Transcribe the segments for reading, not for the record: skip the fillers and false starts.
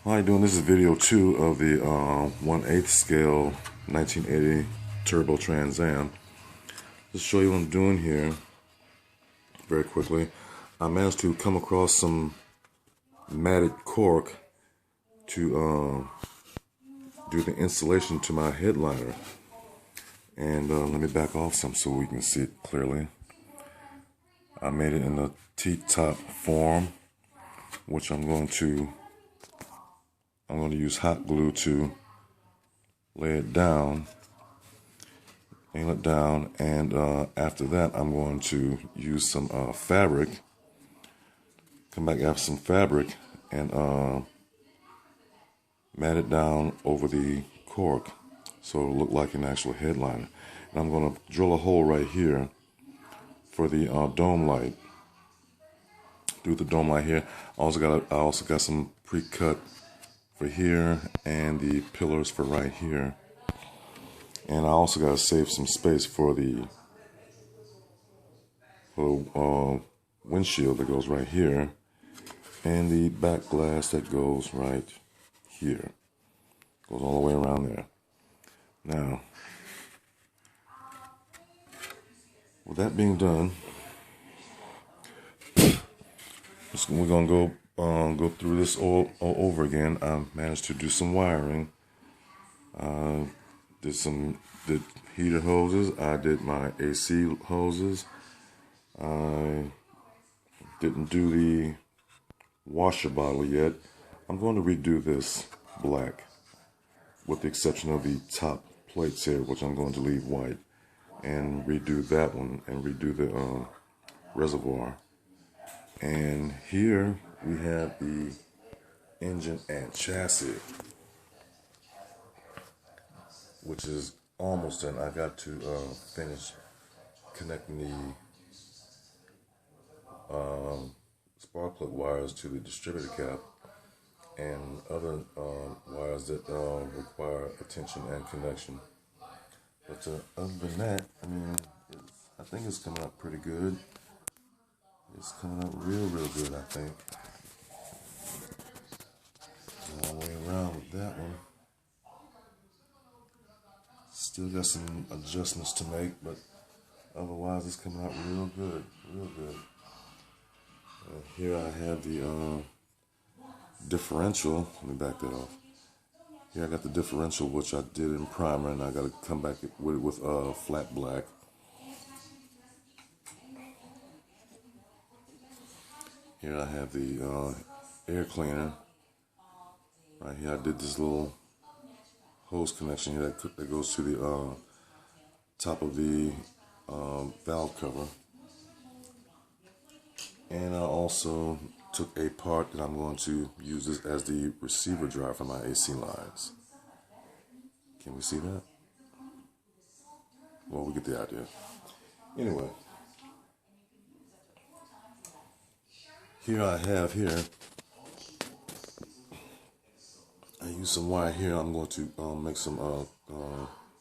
Hi, doing this is video 2 of the 1/8 scale 1980 Turbo Trans Am. Just show you what I'm doing here very quickly. I managed to come across some matted cork to do the installation to my headliner. And let me back off some so we can see it clearly. I made it in a T-top form, which I'm going to use hot glue to lay it down, nail it down, and after that I'm going to use some fabric, come back after some fabric and mat it down over the cork so it'll look like an actual headliner. And I'm going to drill a hole right here for the dome light. Through the dome light here. I also got some pre-cut for here and the pillars for right here. And I also got to save some space for the windshield that goes right here and the back glass that goes right here. Goes all the way around there. Now, with that being done, we're gonna go through this all over again. I managed to do some wiring. Did heater hoses. I did my AC hoses. I didn't do the washer bottle yet. I'm going to redo this black, with the exception of the top plates here, which I'm going to leave white, and redo that one and redo the reservoir. And here we have the engine and chassis, which is almost done. I got to finish connecting the spark plug wires to the distributor cap and other wires that require attention and connection. But other than that, I think it's coming out pretty good. It's coming out real good, I think. All the way around with that one. Still got some adjustments to make, but otherwise it's coming out real good. Here I have the differential. Let me back that off. Here I got the differential, which I did in primer, and I got to come back with it with flat black. Here I have the air cleaner. Right here I did this little hose connection here that goes to the top of the valve cover. And I also took a part that I'm going to use this as the receiver drive for my AC lines. Can we see that? Well, we get the idea. Anyway, here I have I use some wire here. I'm going to make some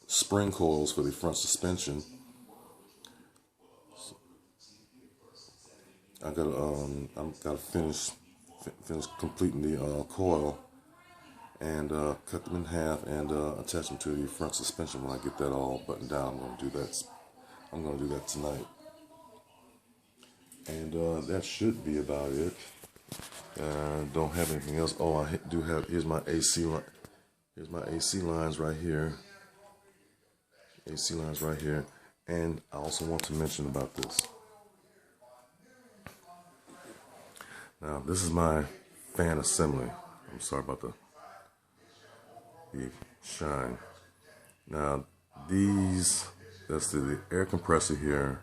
spring coils for the front suspension. I gotta finish completing the coil and cut them in half and attach them to the front suspension. When I get that all buttoned down, I'm gonna do that tonight. And that should be about it. Don't have anything else. Oh, I do have. Here's my AC line. Here's my AC lines right here. AC lines right here. And I also want to mention about this. Now, this is my fan assembly. I'm sorry about the shine. Now, that's the air compressor here.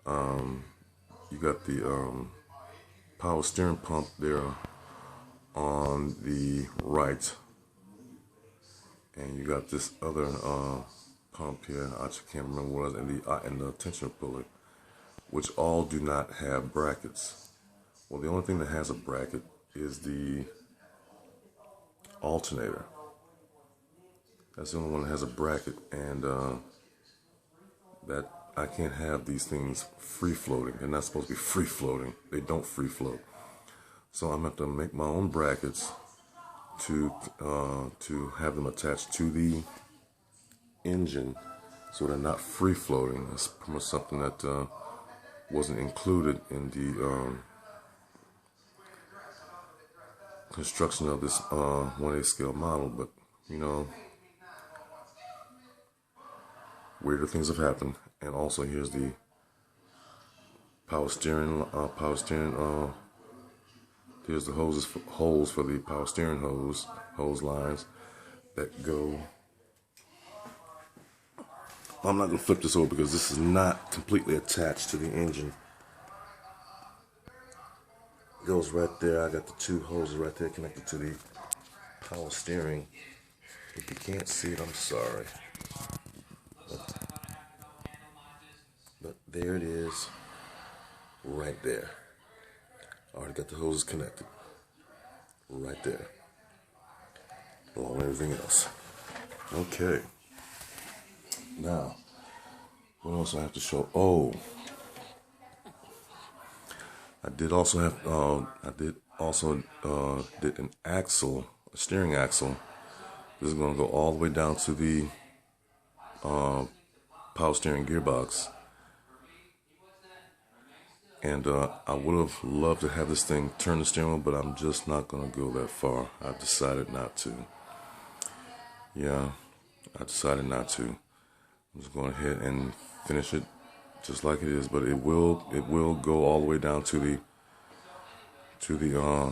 You got the power steering pump there on the right. And you got this other pump here. I just can't remember what it was, and the tensioner pulley, which all do not have brackets. Well, the only thing that has a bracket is the alternator. That's the only one that has a bracket, and that I can't have these things free floating. They're not supposed to be free floating. They don't free float. So I'm going to have to make my own brackets to have them attached to the engine, so they're not free floating. It's pretty much something that wasn't included in the construction of this 1/8 scale model, but you know, weirder things have happened. And also, here's the power steering. Here's the holes for the power steering hose lines that go. I'm not gonna flip this over because this is not completely attached to the engine. It goes right there. I got the two hoses right there connected to the power steering. If you can't see it, I'm sorry. But there it is, right there. Already got the hoses connected, right there, along with everything else. Okay. Now, what else I have to show? Oh, I did also did an axle, a steering axle. This is going to go all the way down to the power steering gearbox. And I would have loved to have this thing turn the steering wheel, but I'm just not going to go that far. I've decided not to. Yeah, I decided not to. I'm just going ahead and finish it just like it is, but it will go all the way down to the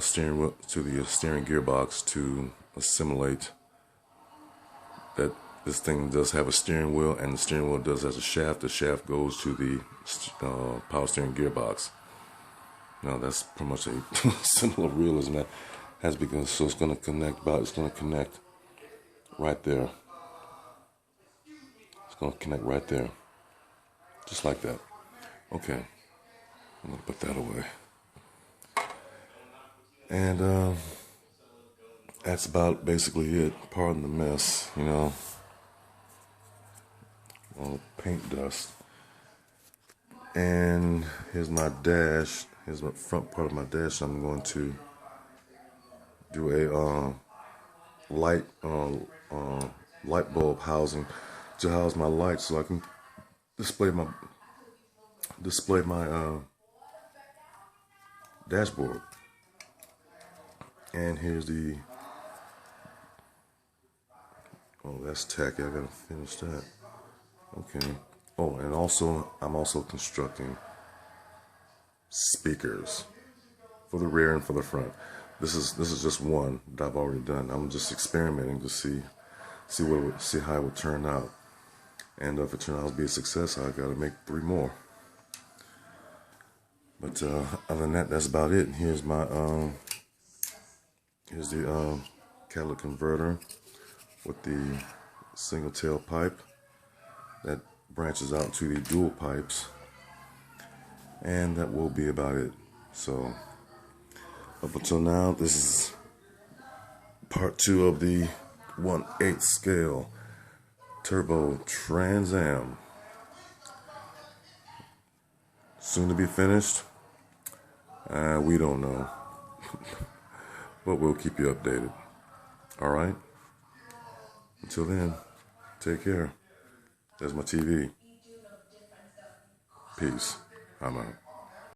steering wheel, to the steering gearbox, to assimilate that this thing does have a steering wheel, and the steering wheel does has a shaft. The shaft goes to the power steering gearbox. Now that's pretty much a similar realism that has begun. So it's going to connect right there. It's going to connect right there, just like that. Okay, I'm going to put that away. And that's about basically it. Pardon the mess, you know. All paint dust. And here's my dash. Here's the front part of my dash. I'm going to do a light bulb housing to house my lights, so I can display my dashboard. And here's the, oh, that's tacky. I gotta finish that. Okay. Oh, and also, I'm also constructing speakers for the rear and for the front. This is just one that I've already done. I'm just experimenting to see how it would turn out. And if it turns out to be a success, I gotta make 3 more. But other than that, that's about it. Here's my here's the catalytic converter with the single tail pipe that branches out to the dual pipes, and that will be about it. So up until now, this is part 2 of the 1/8 scale turbo Trans Am. Soon to be finished. We don't know, but we'll keep you updated. All right. Until then, take care. There's my TV. Peace. I'm out.